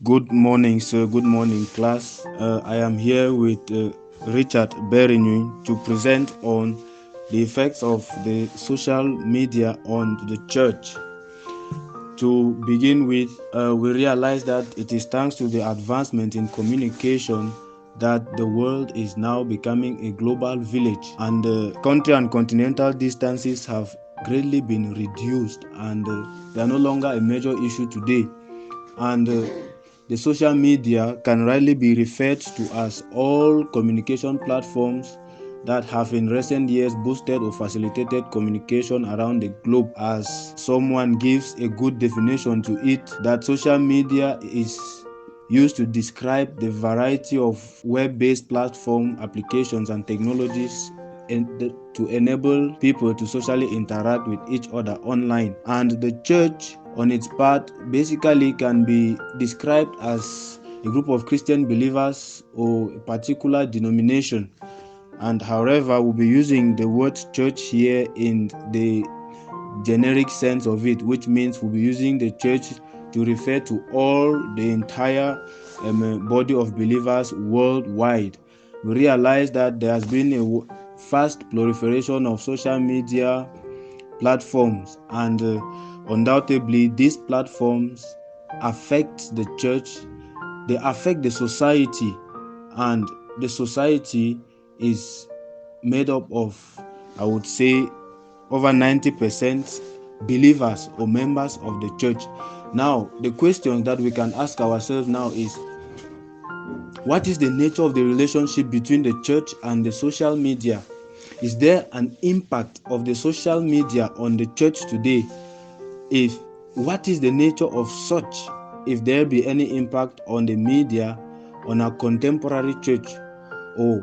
Good morning, sir. Good morning, class. I am here with Richard Berinu to present on the effects of the social media on the church. To begin with, we realize that it is thanks to the advancement in communication that the world is now becoming a global village, and the country and continental distances have greatly been reduced, and they are no longer a major issue today. And the social media can rightly be referred to as all communication platforms that have in recent years boosted or facilitated communication around the globe. As someone gives a good definition to it, that social media is used to describe the variety of web-based platform applications and technologies to enable people to socially interact with each other online. And the church, on its part, basically can be described as a group of Christian believers or a particular denomination. And however, we'll be using the word church here in the generic sense of it, which means we'll be using the church to refer to all the entire body of believers worldwide. We realize that there has been a fast proliferation of social media platforms, and undoubtedly these platforms affect the church, they affect the society, and the society is made up of, I would say, over 90% believers or members of the church. Now, the question that we can ask ourselves now is, what is the nature of the relationship between the church and the social media? Is there an impact of the social media on the church today? If what is the nature of such, if there be any impact on the media on our contemporary church, or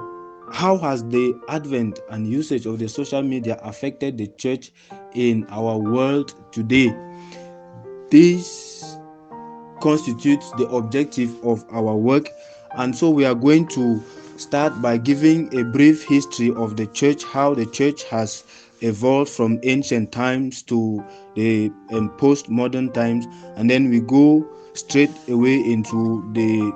how has the advent and usage of the social media affected the church in our world today? This constitutes the objective of our work, and so we are going to start by giving a brief history of the church, how the church has evolved from ancient times to the postmodern times, and then we go straight away into the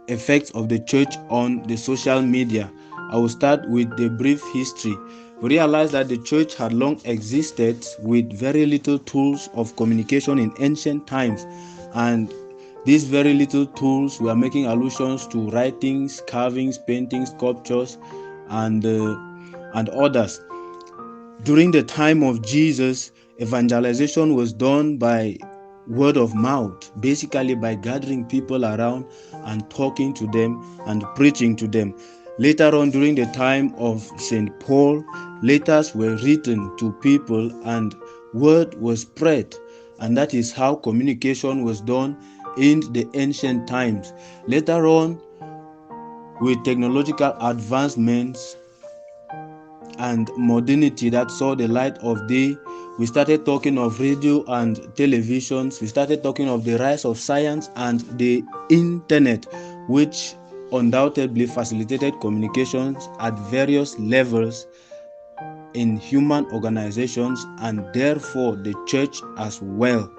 effects of the church on the social media. I will start with the brief history. We realize that the church had long existed with very little tools of communication in ancient times, and these very little tools were making allusions to writings, carvings, paintings, sculptures, and others. During the time of Jesus, evangelization was done by word of mouth, basically by gathering people around and talking to them and preaching to them. Later on, during the time of St. Paul, letters were written to people and word was spread, and that is how communication was done in the ancient times. Later on, with technological advancements and modernity that saw the light of day, we started talking of radio and televisions. We started talking of the rise of science and the internet, which undoubtedly facilitated communications at various levels in human organizations, and therefore the church as well.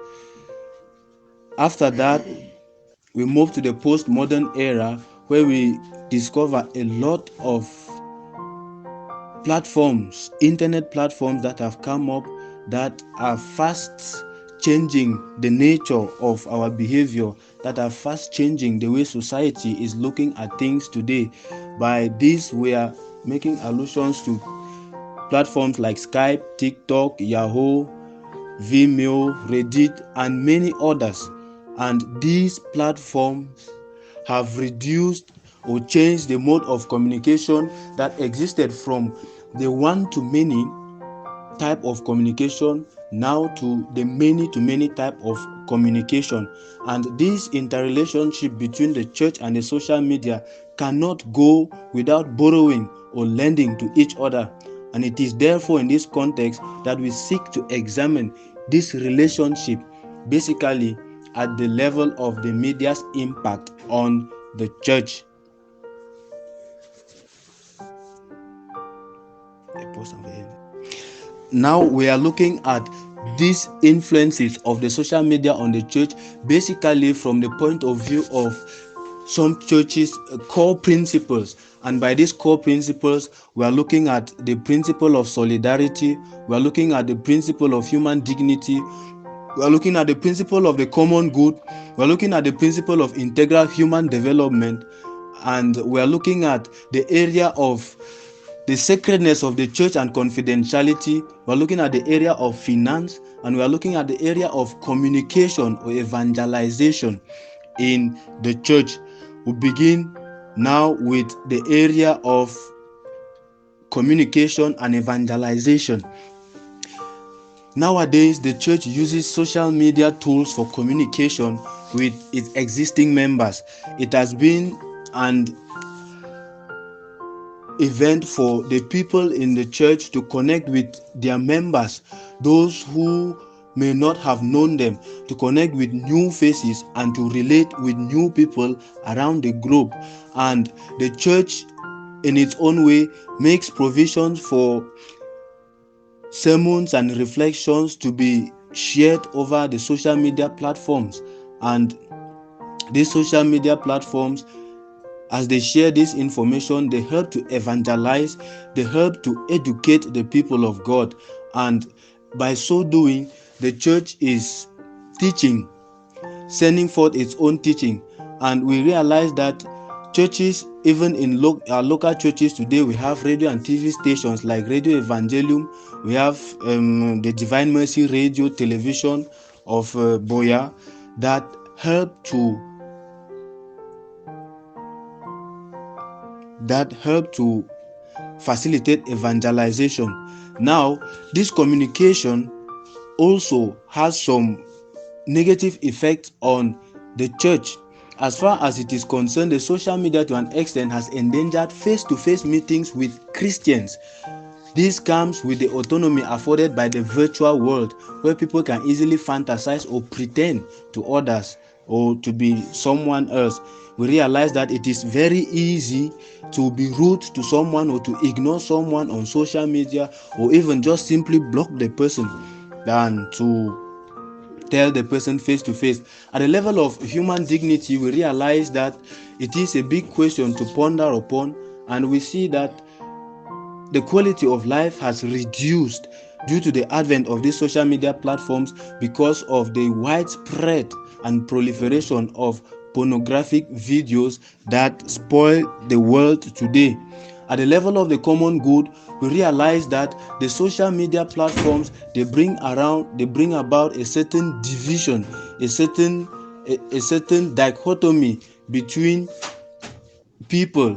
After that, we move to the postmodern era, where we discover a lot of platforms, internet platforms that have come up that are fast changing the nature of our behavior, that are fast changing the way society is looking at things today. By this, we are making allusions to platforms like Skype, TikTok, Yahoo, Vimeo, Reddit, and many others. And these platforms have reduced or changed the mode of communication that existed from the one to many type of communication now to the many to many type of communication. And this interrelationship between the church and the social media cannot go without borrowing or lending to each other. And it is therefore in this context that we seek to examine this relationship, basically at the level of the media's impact on the church. Now we are looking at these influences of the social media on the church, basically from the point of view of some churches' core principles. And by these core principles, we are looking at the principle of solidarity, we are looking at the principle of human dignity, we are looking at the principle of the common good, we are looking at the principle of integral human development, and we are looking at the area of the sacredness of the church and confidentiality. We are looking at the area of finance, and we are looking at the area of communication or evangelization in the church. We begin now with the area of communication and evangelization. Nowadays, the church uses social media tools for communication with its existing members. It has been an event for the people in the church to connect with their members, those who may not have known them, to connect with new faces and to relate with new people around the globe. And the church, in its own way, makes provisions for sermons and reflections to be shared over the social media platforms. And these social media platforms, as they share this information, they help to evangelize, they help to educate the people of God. And by so doing, the church is teaching, sending forth its own teaching. And we realize that churches, even in our local churches today, we have radio and TV stations like Radio Evangelium, we have the Divine Mercy Radio Television of Boya, that help to facilitate evangelization. Now, this communication also has some negative effects on the church. As far as it is concerned, the social media to an extent has endangered face-to-face meetings with Christians. This comes with the autonomy afforded by the virtual world, where people can easily fantasize or pretend to others or to be someone else. We realize that it is very easy to be rude to someone or to ignore someone on social media, or even just simply block the person, than to tell the person face to face. At the level of human dignity, we realize that it is a big question to ponder upon, and we see that the quality of life has reduced due to the advent of these social media platforms because of the widespread and proliferation of pornographic videos that spoil the world today. At the level of the common good, we realize that the social media platforms, they bring about a certain division, a certain dichotomy between people.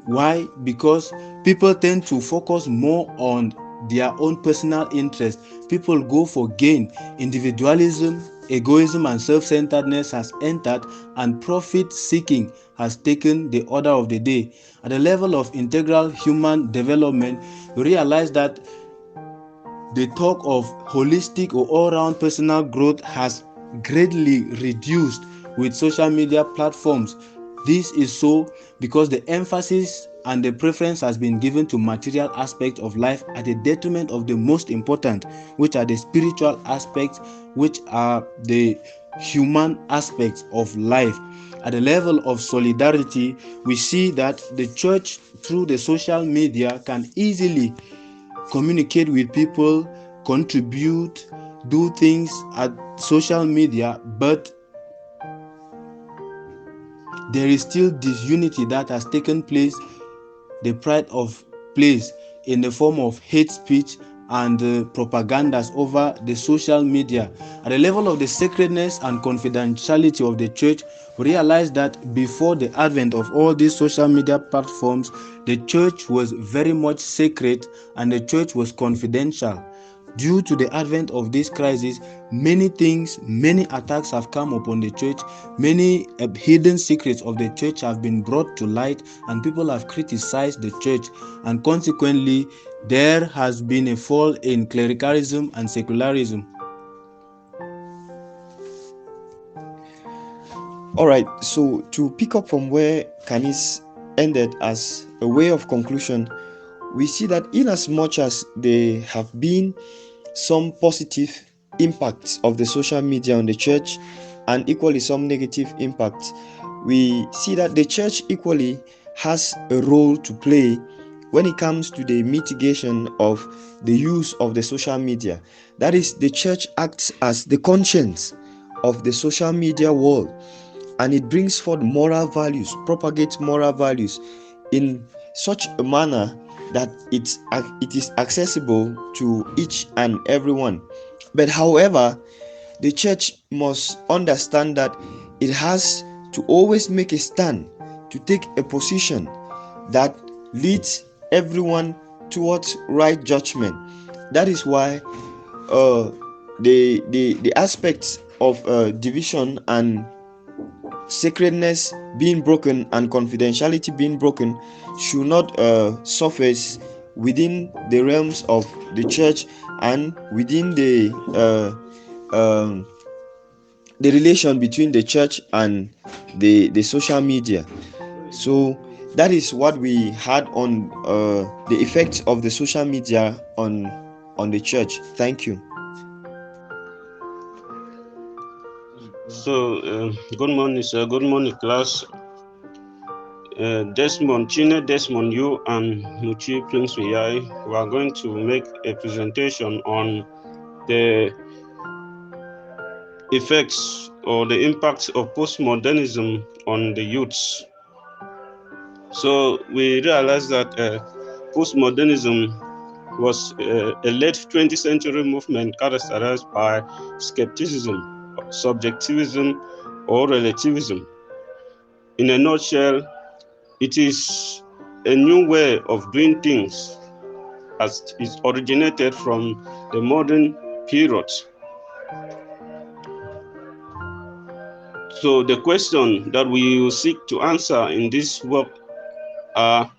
Why? Because people tend to focus more on their own personal interest. People go for gain. Individualism, egoism, and self-centeredness has entered, and profit seeking has taken the order of the day. At the level of integral human development, we realize that the talk of holistic or all-round personal growth has greatly reduced with social media platforms. This is so because the emphasis and the preference has been given to material aspects of life at the detriment of the most important, which are the spiritual aspects, which are the human aspects of life. At the level of solidarity, we see that the church, through the social media, can easily communicate with people, contribute, do things at social media, but there is still disunity that has taken place, the pride of place in the form of hate speech and propagandas over the social media. At the level of the sacredness and confidentiality of the church, we realize that before the advent of all these social media platforms, the church was very much sacred and the church was confidential. Due to the advent of this crisis, many attacks have come upon the church. Many hidden secrets of the church have been brought to light, and people have criticized the church. And consequently, there has been a fall in clericalism and secularism. All right, so to pick up from where Canis ended, as a way of conclusion, we see that in as much as there have been some positive impacts of the social media on the church and equally some negative impacts, we see that the church equally has a role to play when it comes to the mitigation of the use of the social media. That is, the church acts as the conscience of the social media world, and it brings forth moral values, propagates moral values in such a manner that it is accessible to each and everyone. But however, the church must understand that it has to always make a stand, to take a position that leads everyone towards right judgment. That is why the aspects of division and sacredness being broken and confidentiality being broken should not surface within the realms of the church and within the relation between the church and the social media. So that is what we had on the effects of the social media on the church. Thank you. So, good morning, sir. Good morning, class. Desmond, you and Muchi Prince Wiyai, we are going to make a presentation on the effects or the impacts of postmodernism on the youths. So we realize that postmodernism was a late 20th century movement characterized by skepticism, subjectivism, or relativism. In a nutshell, it is a new way of doing things as it originated from the modern period. So the question that we will seek to answer in this work are: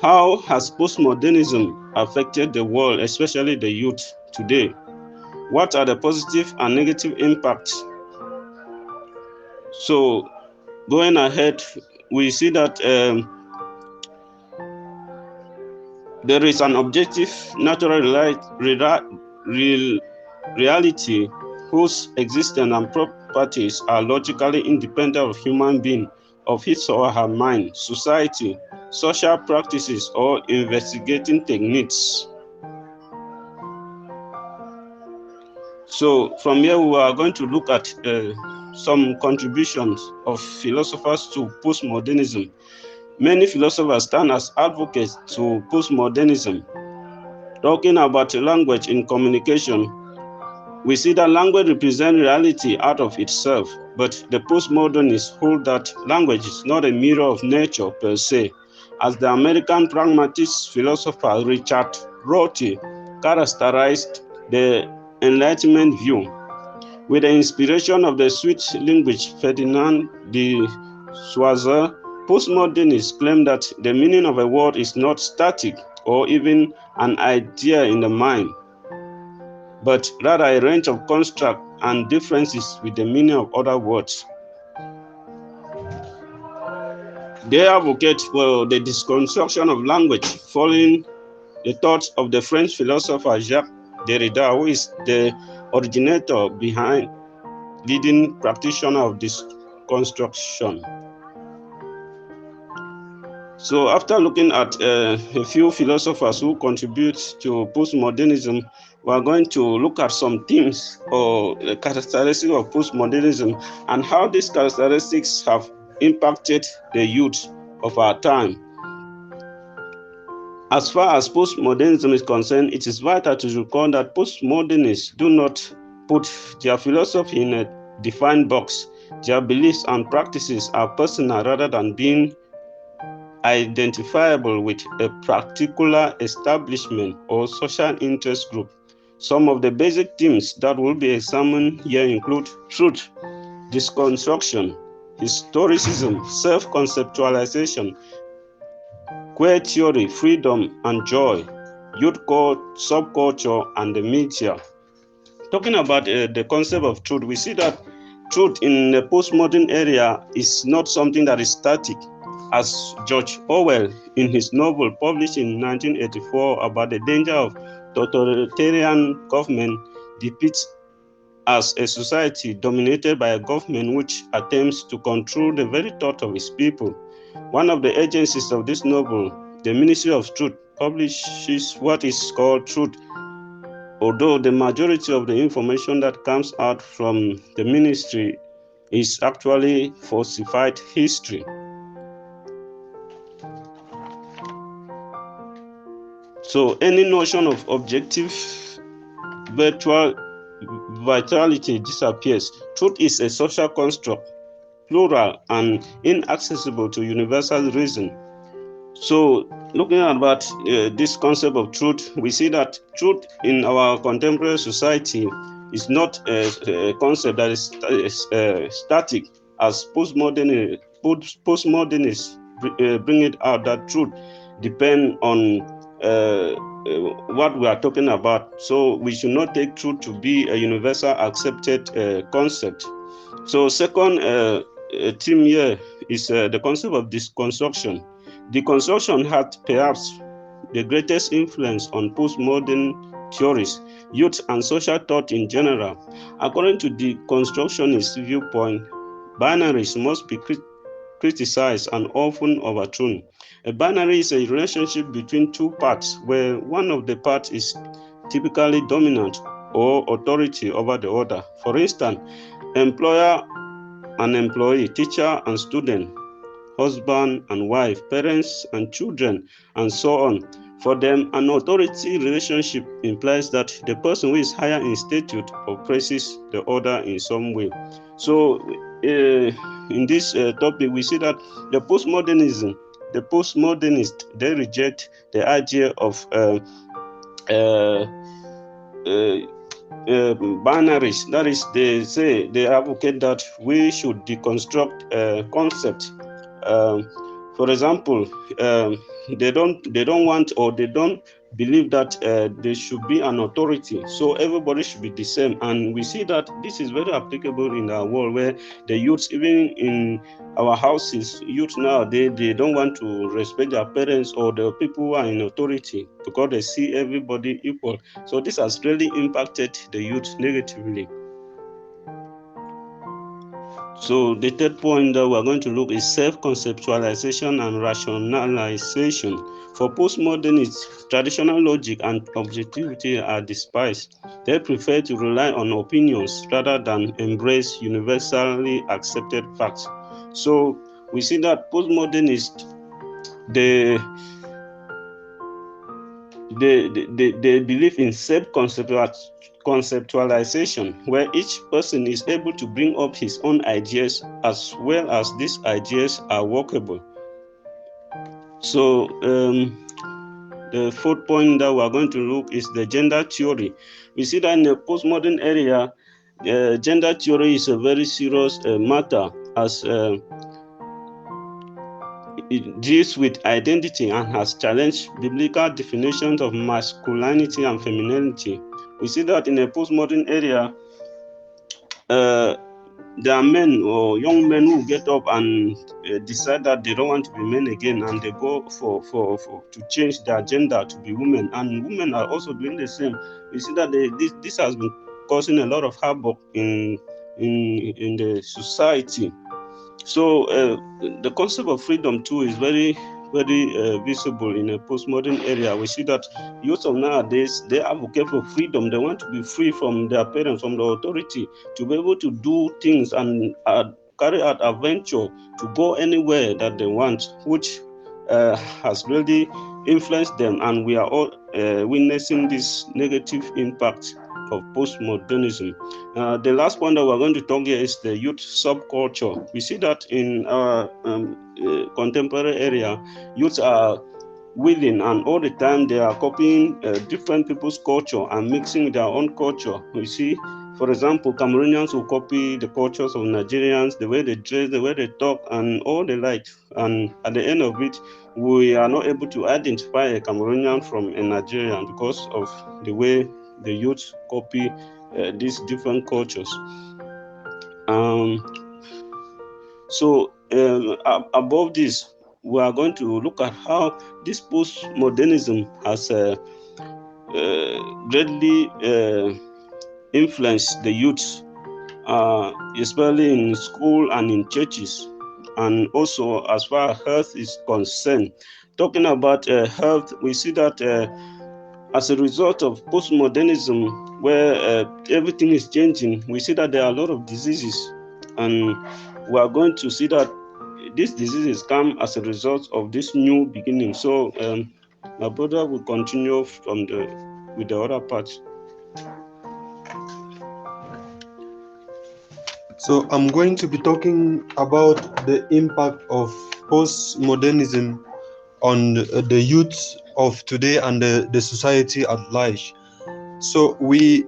how has postmodernism affected the world, especially the youth today? What are the positive and negative impacts? So going ahead, we see that there is an objective natural reality whose existence and properties are logically independent of human being, of his or her mind, society, social practices, or investigating techniques. So from here we are going to look at some contributions of philosophers to postmodernism. Many philosophers stand as advocates to postmodernism. Talking about language in communication, we see that language represents reality out of itself, but the postmodernists hold that language is not a mirror of nature per se, as the American pragmatist philosopher Richard Rorty characterized the Enlightenment view. With the inspiration of the Swiss linguist Ferdinand de Saussure, postmodernists claim that the meaning of a word is not static or even an idea in the mind, but rather a range of constructs and differences with the meaning of other words. They advocate for the deconstruction of language, following the thoughts of the French philosopher Jacques Derrida, who is the originator behind leading practitioner of this construction. So after looking at a few philosophers who contribute to postmodernism, we are going to look at some themes or characteristics of postmodernism and how these characteristics have impacted the youth of our time. As far as postmodernism is concerned, it is vital to recall that postmodernists do not put their philosophy in a defined box. Their beliefs and practices are personal rather than being identifiable with a particular establishment or social interest group. Some of the basic themes that will be examined here include truth, deconstruction, historicism, self-conceptualization, queer theory, freedom and joy, youth subculture, and the media. Talking about the concept of truth, we see that truth in the postmodern era is not something that is static. As George Orwell, in his novel published in 1984 about the danger of totalitarian government depicts as a society dominated by a government which attempts to control the very thought of its people. One of the agencies of this novel, the Ministry of Truth, publishes what is called truth, although the majority of the information that comes out from the ministry is actually falsified history. So any notion of objective vitality disappears. Truth is a social construct, plural and inaccessible to universal reason. So looking at this concept of truth, we see that truth in our contemporary society is not a concept that is static, as postmodernists bring it out, that truth depends on what we are talking about. So we should not take truth to be a universal accepted concept. So second theme here is the concept of deconstruction. Deconstruction had perhaps the greatest influence on postmodern theories, youth, and social thought in general. According to the deconstructionist viewpoint, binaries must be criticized and often overthrown. A binary is a relationship between two parts where one of the parts is typically dominant or authority over the other. For instance, employer and employee, teacher and student, husband and wife, parents and children, and so on. For them, an authority relationship implies that the person who is higher in status oppresses the other in some way. So, in this topic, we see that the postmodernists, they reject the idea of binaries. That is, they advocate that we should deconstruct concepts. For example, they don't want, or they don't believe that there should be an authority, so everybody should be the same. And we see that this is very applicable in our world, where the youth, even in our houses, youth now, they don't want to respect their parents or the people who are in authority, because they see everybody equal. So this has really impacted the youth negatively. So the third point that we're going to look is self-conceptualization and rationalization. For postmodernists, traditional logic and objectivity are despised. They prefer to rely on opinions rather than embrace universally accepted facts. So we see that postmodernists, they believe in self-conceptualization, where each person is able to bring up his own ideas as well as these ideas are workable. So the fourth point that we are going to look is the gender theory. We see that in the postmodern area, gender theory is a very serious matter, as it deals with identity and has challenged biblical definitions of masculinity and femininity. We see that in a postmodern area, there are men or young men who get up and decide that they don't want to be men again, and they go for to change their gender to be women, and women are also doing the same. We see that this has been causing a lot of havoc in the society. So the concept of freedom too is very visible in a postmodern area. We see that youth of nowadays, they advocate for freedom. They want to be free from their parents, from the authority, to be able to do things and carry out adventure, to go anywhere that they want, which has really influenced them. And we are all witnessing this negative impact of postmodernism. The last point that we're going to talk here is the youth subculture. We see that in our contemporary area, youths are willing, and all the time they are copying different people's culture and mixing their own culture. We see, for example, Cameroonians will copy the cultures of Nigerians, the way they dress, the way they talk, and all the like. And at the end of it, we are not able to identify a Cameroonian from a Nigerian because of the way the youth copy these different cultures. So above this, we are going to look at how this postmodernism has greatly influence the youth, especially in school and in churches, and also as far as health is concerned. Talking about health, we see that as a result of postmodernism, where everything is changing, we see that there are a lot of diseases, and we are going to see that these diseases come as a result of this new beginning. So my brother will continue with the other part. So I'm going to be talking about the impact of postmodernism on the youth of today and the society at large. So we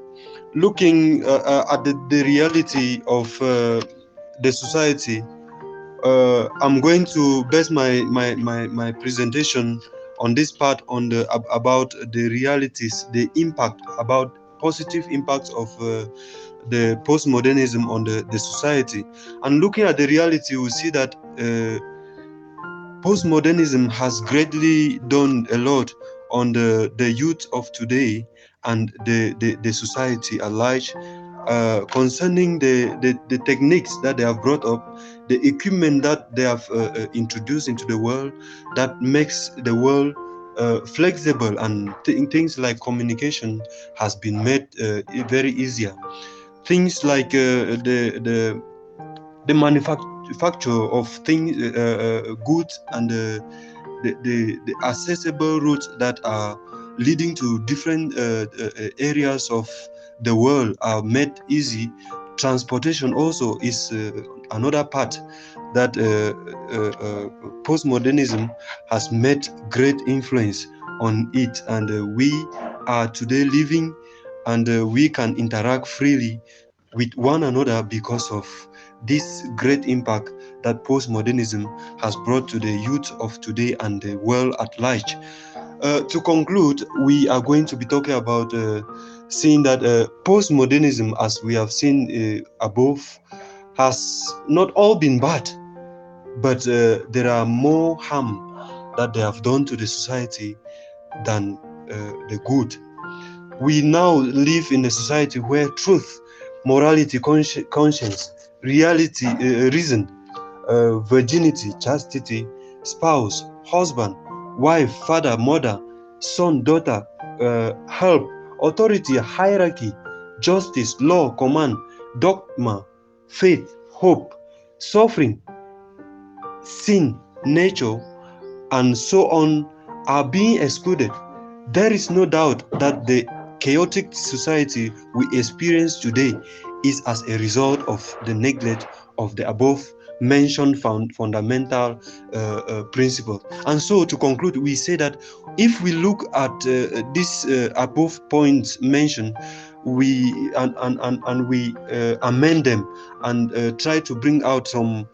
looking at the reality of the society. I'm going to base my presentation on this part on the about the realities, the impact, about positive impacts of the postmodernism on the society. And looking at the reality, we see that postmodernism has greatly done a lot on the youth of today and the society at large, concerning the techniques that they have brought up, the equipment that they have introduced into the world that makes the world flexible, and things like communication has been made very easier. Things like the manufacture of things, goods, and the accessible routes that are leading to different areas of the world are made easy. Transportation also is another part that postmodernism has made great influence on it, and we are today living, and we can interact freely with one another because of this great impact that postmodernism has brought to the youth of today and the world at large. To conclude, we are going to be talking about seeing that postmodernism, as we have seen above, has not all been bad, but there are more harm that they have done to the society than the good. We now live in a society where truth, morality, conscience, reality, reason, virginity, chastity, spouse, husband, wife, father, mother, son, daughter, help, authority, hierarchy, justice, law, command, dogma, faith, hope, suffering, sin, nature, and so on are being excluded. There is no doubt that the chaotic society we experience today is as a result of the neglect of the above mentioned fundamental principle. And so, to conclude, we say that if we look at these above points mentioned, we we amend them and try to bring out some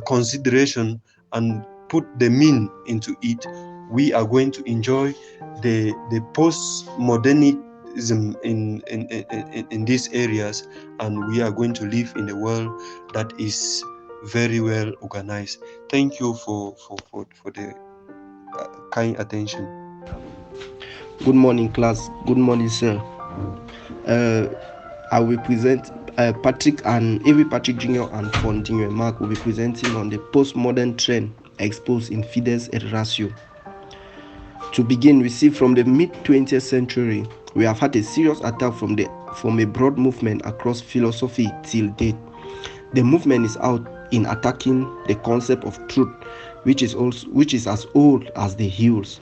consideration and put the mean into it, we are going to enjoy the postmodernism in these areas, and we are going to live in a world that is very well organized. Thank you for the kind attention. Good morning, class. Good morning, sir. I will present Patrick and Avery Patrick Jr. and Fontinue Mark will be presenting on the postmodern trend exposed in Fides et Ratio. To begin, we see from the mid-20th century, we have had a serious attack from a broad movement across philosophy till date. The movement is out in attacking the concept of truth, which is as old as the hills.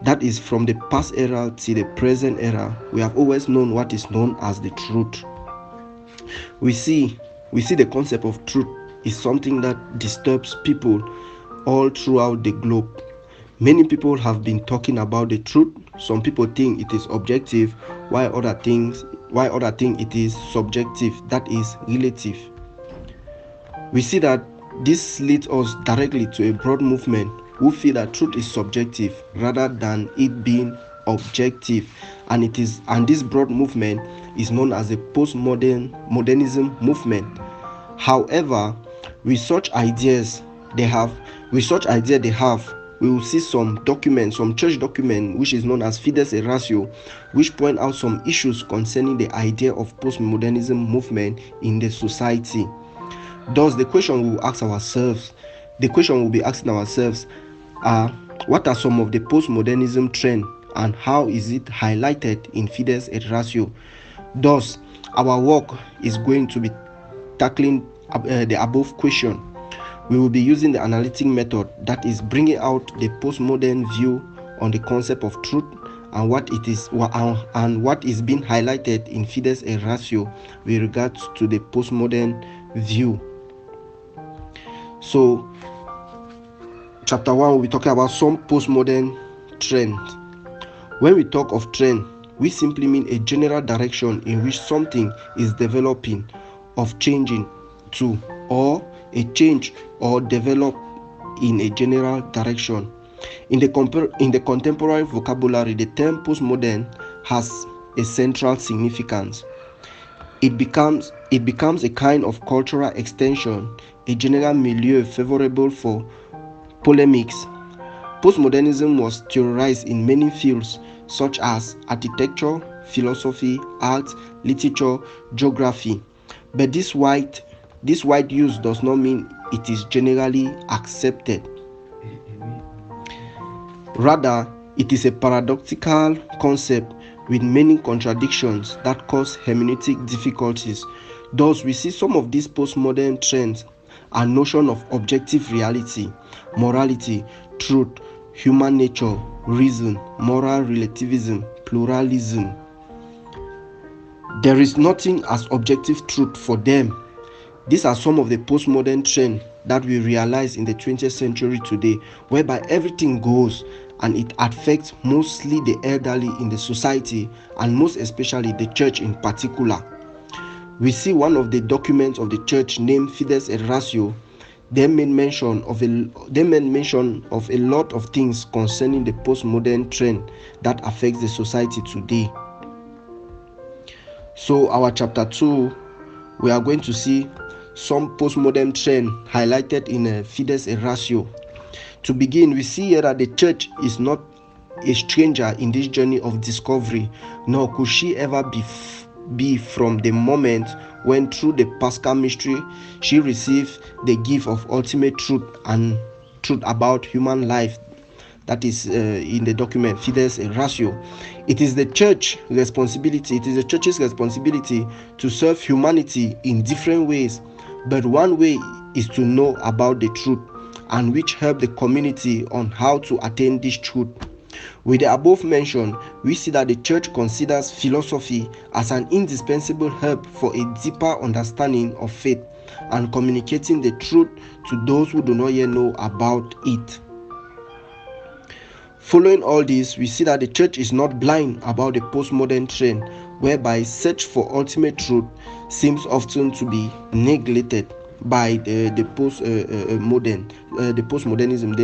That is, from the past era till the present era, we have always known what is known as the truth. We see the concept of truth is something that disturbs people all throughout the globe. Many people have been talking about the truth. Some people think it is objective, while other think it is subjective, that is relative. We see that this leads us directly to a broad movement who feel that truth is subjective rather than it being objective, and this broad movement is known as the postmodernism movement. However, with such ideas they have, we will see some documents, some church document, which is known as Fides et Ratio, which point out some issues concerning the idea of postmodernism movement in the society. Thus, the question we'll be asking ourselves are, what are some of the postmodernism trends and how is it highlighted in Fides et Ratio? Thus, our work is going to be tackling the above question. We will be using the analytic method, that is bringing out the postmodern view on the concept of truth and what it is and what is being highlighted in Fides et Ratio with regards to the postmodern view. So, chapter 1, we'll be talking about some postmodern trends. When we talk of trend, we simply mean a general direction in which something is developing, of changing to, or a change or develop in a general direction. In the contemporary vocabulary, the term postmodern has a central significance. It becomes a kind of cultural extension, a general milieu favorable for polemics. Postmodernism was theorized in many fields such as architecture, philosophy, art, literature, geography. But this wide use does not mean it is generally accepted. Rather, it is a paradoxical concept with many contradictions that cause hermeneutic difficulties. Thus, we see some of these postmodern trends are notion of objective reality, morality, truth, human nature, reason, moral relativism, pluralism. There is nothing as objective truth for them. These are some of the postmodern trends that we realize in the 20th century today, whereby everything goes and it affects mostly the elderly in the society and most especially the church in particular. We see one of the documents of the church named Fides et Ratio. They made mention of a lot of things concerning the postmodern trend that affects the society today. So our chapter 2, we are going to see some postmodern trend highlighted in Fides et Ratio. To begin, we see here that the church is not a stranger in this journey of discovery, nor could she ever be from the moment when through the Paschal mystery she received the gift of ultimate truth and truth about human life. That is in the document Fides et Ratio. It is the church's responsibility to serve humanity in different ways, but one way is to know about the truth, and which help the community on how to attain this truth. With the above mentioned, we see that the church considers philosophy as an indispensable help for a deeper understanding of faith and communicating the truth to those who do not yet know about it. Following all this, we see that the church is not blind about the postmodern trend, whereby search for ultimate truth seems often to be neglected by the postmodernism.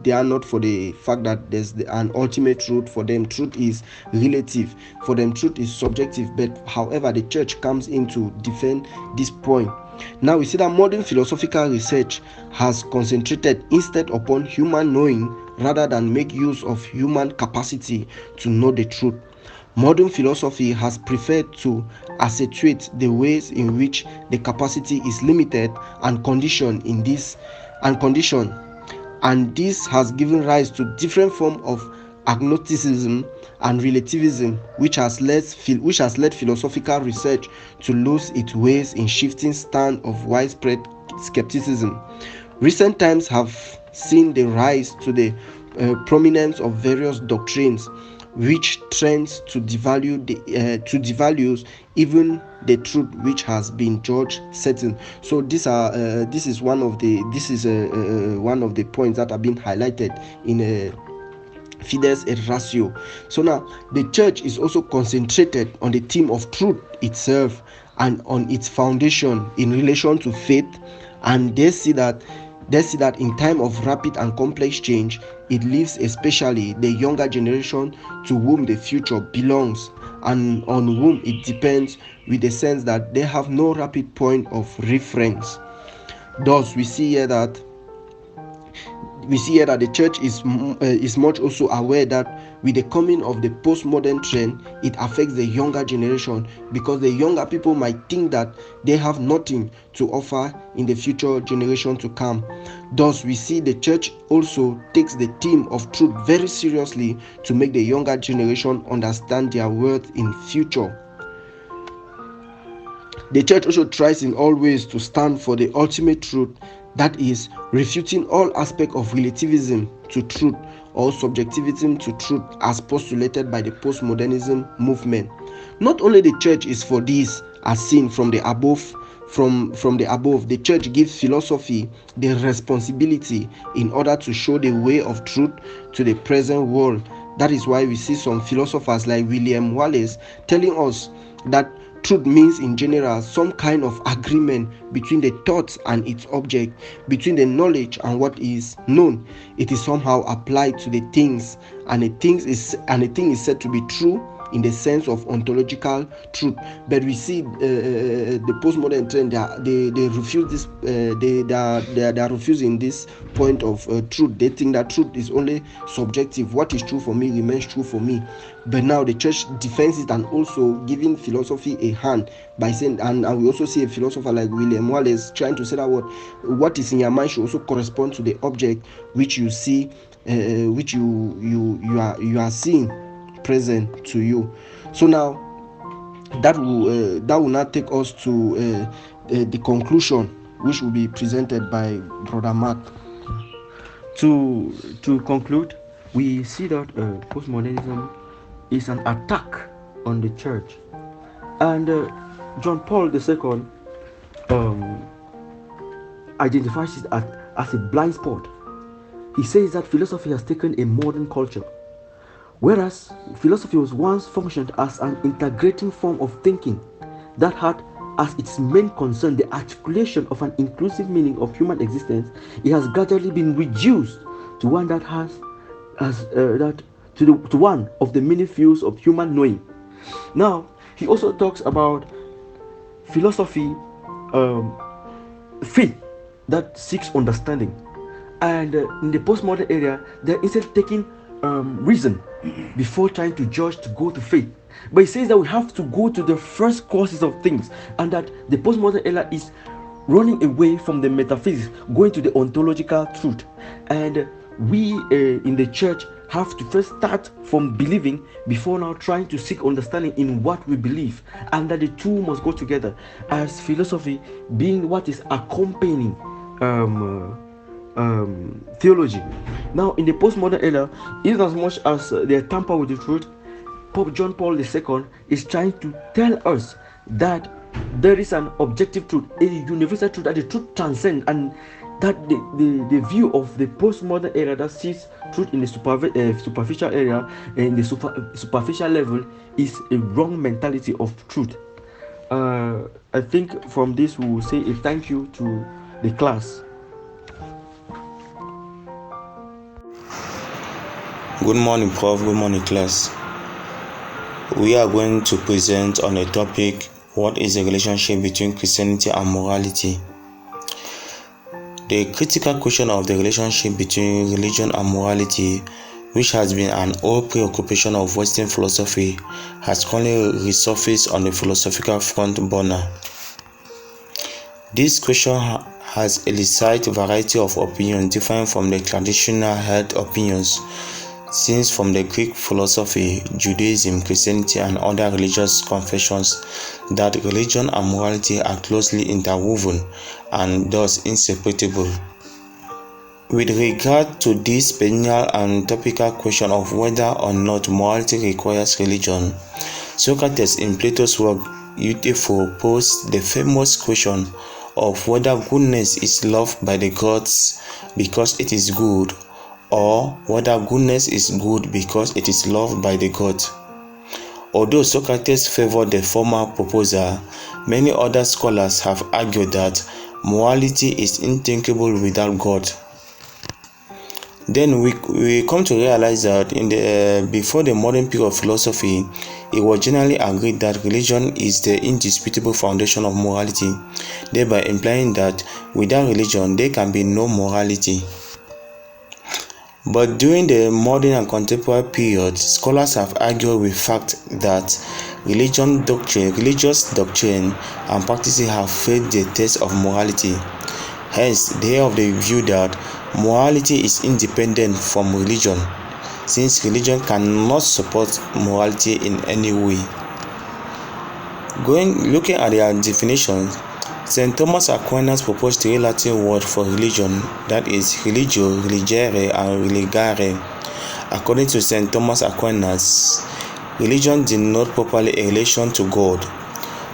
They are not for the fact that there's an ultimate truth. For them, truth is relative. For them, truth is subjective. But however, the church comes in to defend this point. Now we see that modern philosophical research has concentrated instead upon human knowing rather than make use of human capacity to know the truth. Modern philosophy has preferred to accentuate the ways in which the capacity is limited and conditioned, and this has given rise to different forms of agnosticism and relativism, which has led philosophical research to lose its ways in shifting stand of widespread skepticism. Recent times have seen the rise to the prominence of various doctrines which trends to devalue even the truth which has been judged certain. So this is one of the points that have been highlighted in Fides et Ratio. So now the church is also concentrated on the theme of truth itself and on its foundation in relation to faith, and they see that in time of rapid and complex change, it leaves especially the younger generation to whom the future belongs and on whom it depends, with the sense that they have no rapid point of reference. Thus, we see here that we see here that the church is much also aware that with the coming of the postmodern trend, it affects the younger generation, because the younger people might think that they have nothing to offer in the future generation to come. Thus, we see the church also takes the theme of truth very seriously to make the younger generation understand their worth in future. The church also tries in all ways to stand for the ultimate truth, that is, refuting all aspects of relativism to truth or subjectivism to truth as postulated by the postmodernism movement. Not only the church is for this, as seen from the above, the church gives philosophy the responsibility in order to show the way of truth to the present world. That is why we see some philosophers like William Wallace telling us that truth means in general some kind of agreement between the thoughts and its object, between the knowledge and what is known. It is somehow applied to the things, and the thing is said to be true in the sense of ontological truth. But we see the postmodern trend, they refuse this. They are refusing this point of truth. They think that truth is only subjective. What is true for me remains true for me. But now the church defends it and also giving philosophy a hand by saying, and we also see a philosopher like William Wallace trying to say that what is in your mind should also correspond to the object which you see, which you are seeing present to you. So now that will not take us to the conclusion, which will be presented by Brother Mark. To conclude, we see that postmodernism is an attack on the church, and John Paul II identifies it as a blind spot. He says that philosophy has taken a modern culture, whereas philosophy was once functioned as an integrating form of thinking that had as its main concern the articulation of an inclusive meaning of human existence. It has gradually been reduced to one that to one of the many fields of human knowing. Now, he also talks about philosophy, faith that seeks understanding, and in the postmodern era, they're instead taking reason before trying to judge to go to faith. But he says that we have to go to the first causes of things, and that the postmodern era is running away from the metaphysics, going to the ontological truth. And we in the church have to first start from believing before now trying to seek understanding in what we believe, and that the two must go together, as philosophy being what is accompanying theology. Now, in the postmodern era, in as much as they tamper with the truth, Pope John Paul II is trying to tell us that there is an objective truth, a universal truth, that the truth transcends, and that the view of the postmodern era that sees truth in the superficial area, in the superficial level, is a wrong mentality of truth. I think from this we will say a thank you to the class. Good morning, Prof. Good morning, class. We are going to present on a topic: what is the relationship between Christianity and morality? The critical question of the relationship between religion and morality, which has been an old preoccupation of Western philosophy, has currently resurfaced on the philosophical front burner. This question has elicited a variety of opinions different from the traditional held opinions, since from the Greek philosophy, Judaism, Christianity, and other religious confessions that religion and morality are closely interwoven and thus inseparable. With regard to this perennial and topical question of whether or not morality requires religion, Socrates in Plato's work Euthyphro posed the famous question of whether goodness is loved by the gods because it is good, or whether goodness is good because it is loved by the gods. Although Socrates favored the former proposal, many other scholars have argued that morality is unthinkable without God. Then we come to realize that before the modern period of philosophy, it was generally agreed that religion is the indisputable foundation of morality, thereby implying that without religion there can be no morality. But during the modern and contemporary period, scholars have argued with the fact that religious doctrine and practices have failed the test of morality. Hence, they are of the view that morality is independent from religion, since religion cannot support morality in any way. Looking at their definitions, St. Thomas Aquinas proposed three Latin words for religion, that is, religio, religere, and religare. According to St. Thomas Aquinas, religion denotes properly a relation to God,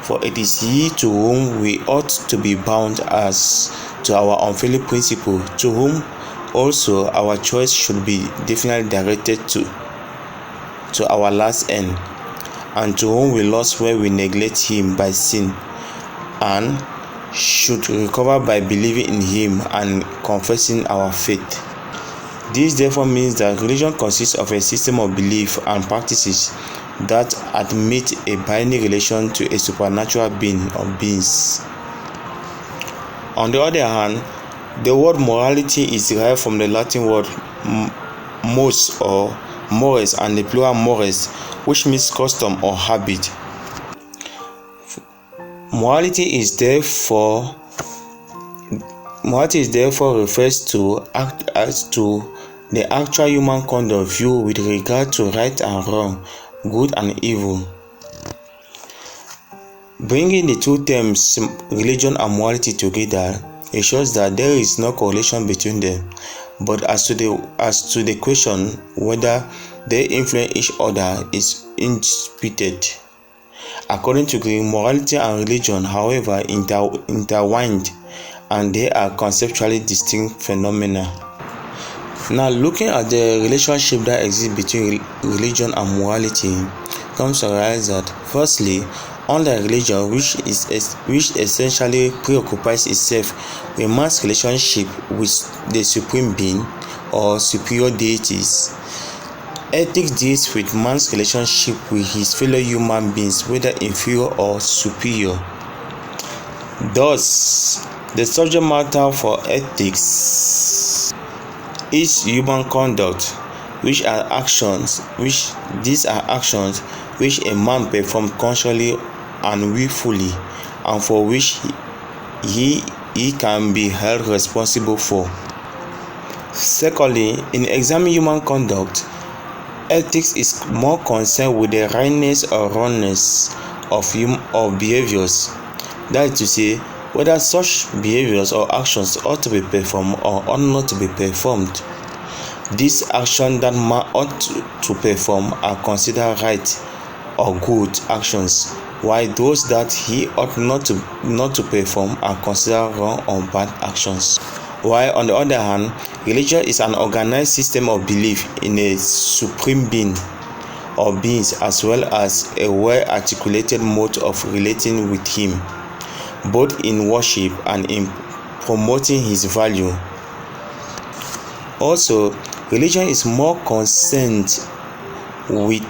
for it is He to whom we ought to be bound as to our unfailing principle, to whom also our choice should be definitely directed to our last end, and to whom we lose when we neglect Him by sin, and should recover by believing in Him and confessing our faith. This therefore means that religion consists of a system of belief and practices that admit a binding relation to a supernatural being or beings. On the other hand, the word morality is derived from the Latin word mos or mores and the plural mores, which means custom or habit. Morality is therefore refers to the actual human conduct view with regard to right and wrong, good and evil. Bringing the two terms religion and morality together, it shows that there is no correlation between them. But as to the question whether they influence each other is undisputed. According to Greek, morality and religion, however, intertwined, and they are conceptually distinct phenomena. Now, looking at the relationship that exists between religion and morality, comes to realize that, firstly, unlike religion, which essentially preoccupies itself with man's relationship with the supreme being or superior deities, ethics deals with man's relationship with his fellow human beings, whether inferior or superior. Thus, the subject matter for ethics is human conduct, which these are actions which a man performs consciously and willfully, and for which he can be held responsible for. Secondly, in examining human conduct, ethics is more concerned with the rightness or wrongness of behaviors. That is to say, whether such behaviors or actions ought to be performed or ought not to be performed. These actions that man ought to perform are considered right or good actions, while those that he ought not to perform are considered wrong or bad actions. While on the other hand, religion is an organized system of belief in a supreme being or beings, as well as a well-articulated mode of relating with him, both in worship and in promoting his value. Also, religion is more concerned with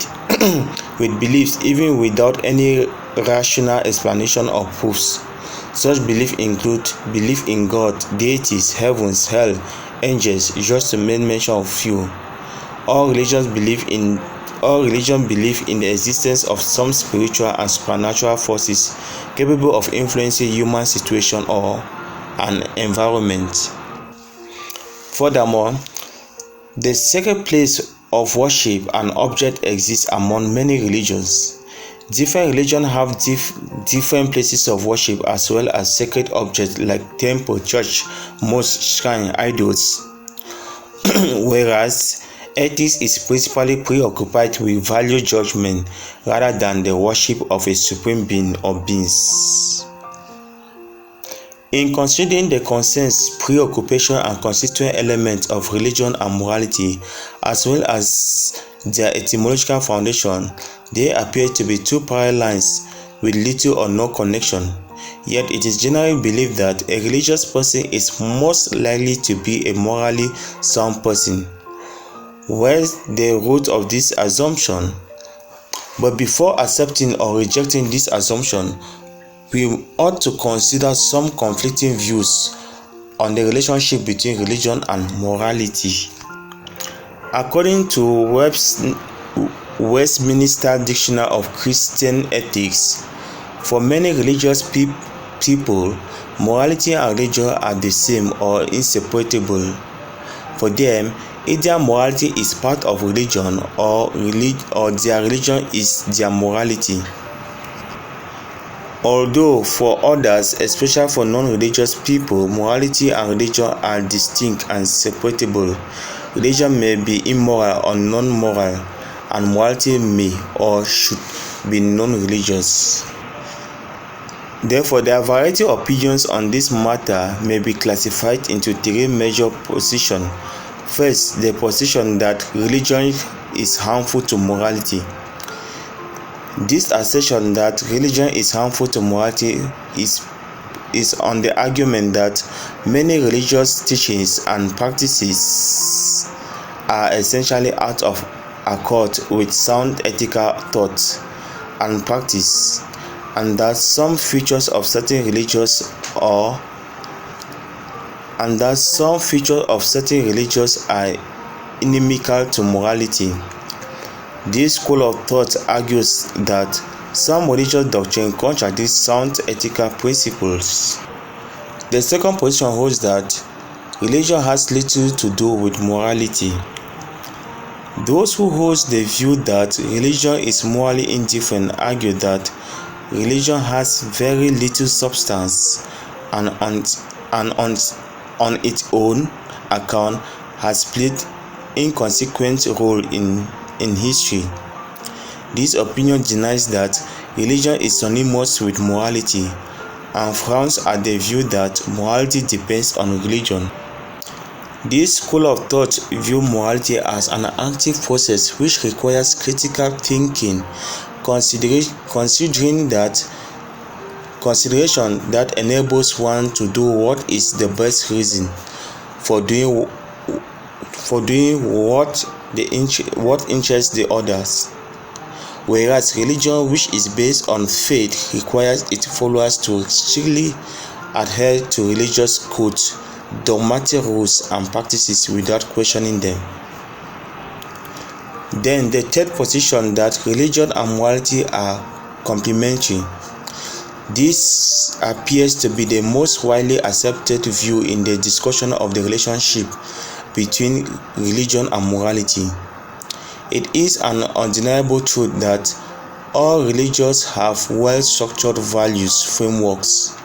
beliefs even without any rational explanation or proofs. Such beliefs include belief in God, deities, heavens, hell, angels, just to mention of few. All religions believe in the existence of some spiritual and supernatural forces capable of influencing human situation or an environment. Furthermore, the sacred place of worship and object exists among many religions. Different religions have different places of worship as well as sacred objects like temple, church, mosque, shrine, idols. Whereas ethics is principally preoccupied with value judgment rather than the worship of a supreme being or beings. In considering the concerns, preoccupation, and constituent elements of religion and morality, as well as their etymological foundation, they appear to be two parallel lines with little or no connection. Yet it is generally believed that a religious person is most likely to be a morally sound person. Where's the root of this assumption? But before accepting or rejecting this assumption, we ought to consider some conflicting views on the relationship between religion and morality. According to Westminster Dictionary of Christian Ethics, for many religious people, morality and religion are the same or inseparable. For them, either morality is part of religion or their religion is their morality. Although for others, especially for non-religious people, morality and religion are distinct and separable. Religion may be immoral or non-moral, and morality may or should be non-religious. Therefore, there are variety of opinions on this matter may be classified into three major positions. First, the position that religion is harmful to morality. This assertion that religion is harmful to morality is on the argument that many religious teachings and practices are essentially out of accord with sound ethical thought and practice, and that some features of certain religions are inimical to morality. This school of thought argues that some religious doctrine contradicts sound ethical principles. The second position holds that religion has little to do with morality. Those who hold the view that religion is morally indifferent argue that religion has very little substance and on its own account has played inconsequent role in history. This opinion denies that religion is synonymous with morality and frowns at the view that morality depends on religion. This school of thought views morality as an active process which requires critical thinking, consideration that enables one to do what is the best reason for doing what interests the others, whereas religion, which is based on faith, requires its followers to strictly adhere to religious codes, dogmatic rules and practices without questioning them. Then the third position, that religion and morality are complementary. This appears to be the most widely accepted view in the discussion of the relationship between religion and morality. It is an undeniable truth that all religions have well-structured values frameworks,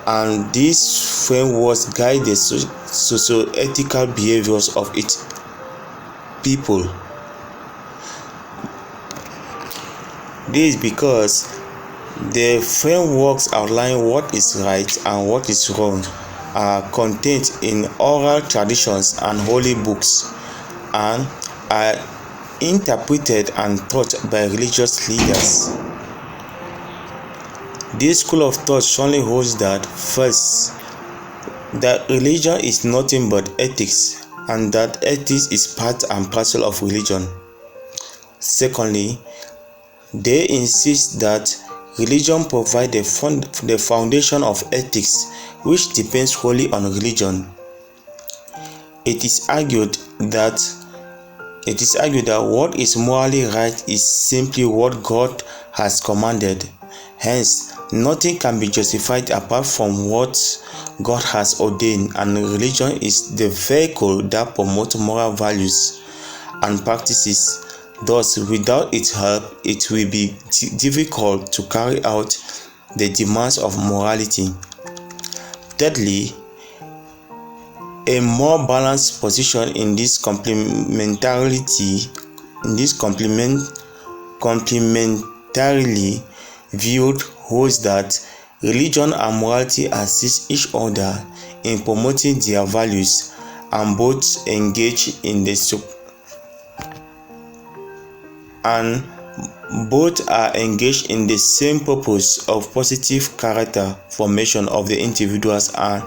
and these frameworks guide the socio-ethical behaviors of its people. This is because the frameworks outline what is right and what is wrong, are contained in oral traditions and holy books, and are interpreted and taught by religious leaders. This school of thought strongly holds that, first, that religion is nothing but ethics, and that ethics is part and parcel of religion. Secondly, they insist that religion provides the foundation of ethics, which depends wholly on religion. It is argued that what is morally right is simply what God has commanded. Hence, nothing can be justified apart from what God has ordained, and religion is the vehicle that promotes moral values and practices. Thus, without its help, it will be difficult to carry out the demands of morality. Thirdly, a more balanced position in this complementarily viewed holds that religion and morality assist each other in promoting their values, and both are engaged in the same purpose of positive character formation of the individuals and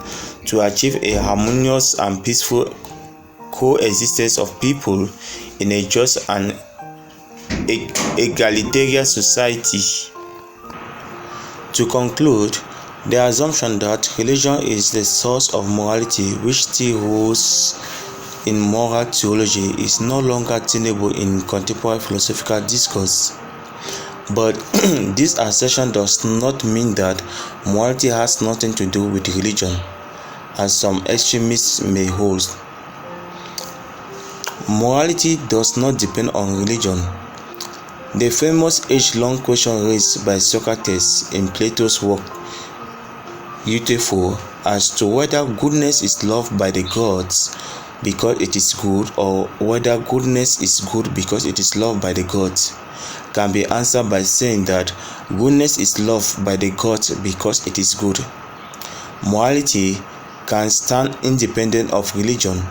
to achieve a harmonious and peaceful coexistence of people in a just and egalitarian society. To conclude, the assumption that religion is the source of morality, which still holds in moral theology is no longer tenable in contemporary philosophical discourse. But this assertion does not mean that morality has nothing to do with religion, as some extremists may hold. Morality does not depend on religion. The famous age-long question raised by Socrates in Plato's work Euthyphro as to whether goodness is loved by the gods because it is good, or whether goodness is good because it is loved by the gods, can be answered by saying that goodness is loved by the gods because it is good. Morality can stand independent of religion.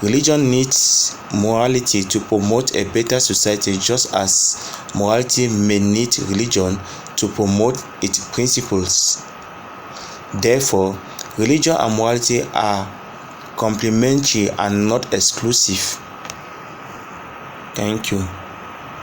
Religion needs morality to promote a better society, just as morality may need religion to promote its principles. Therefore, religion and morality are complementary and not exclusive. Thank you.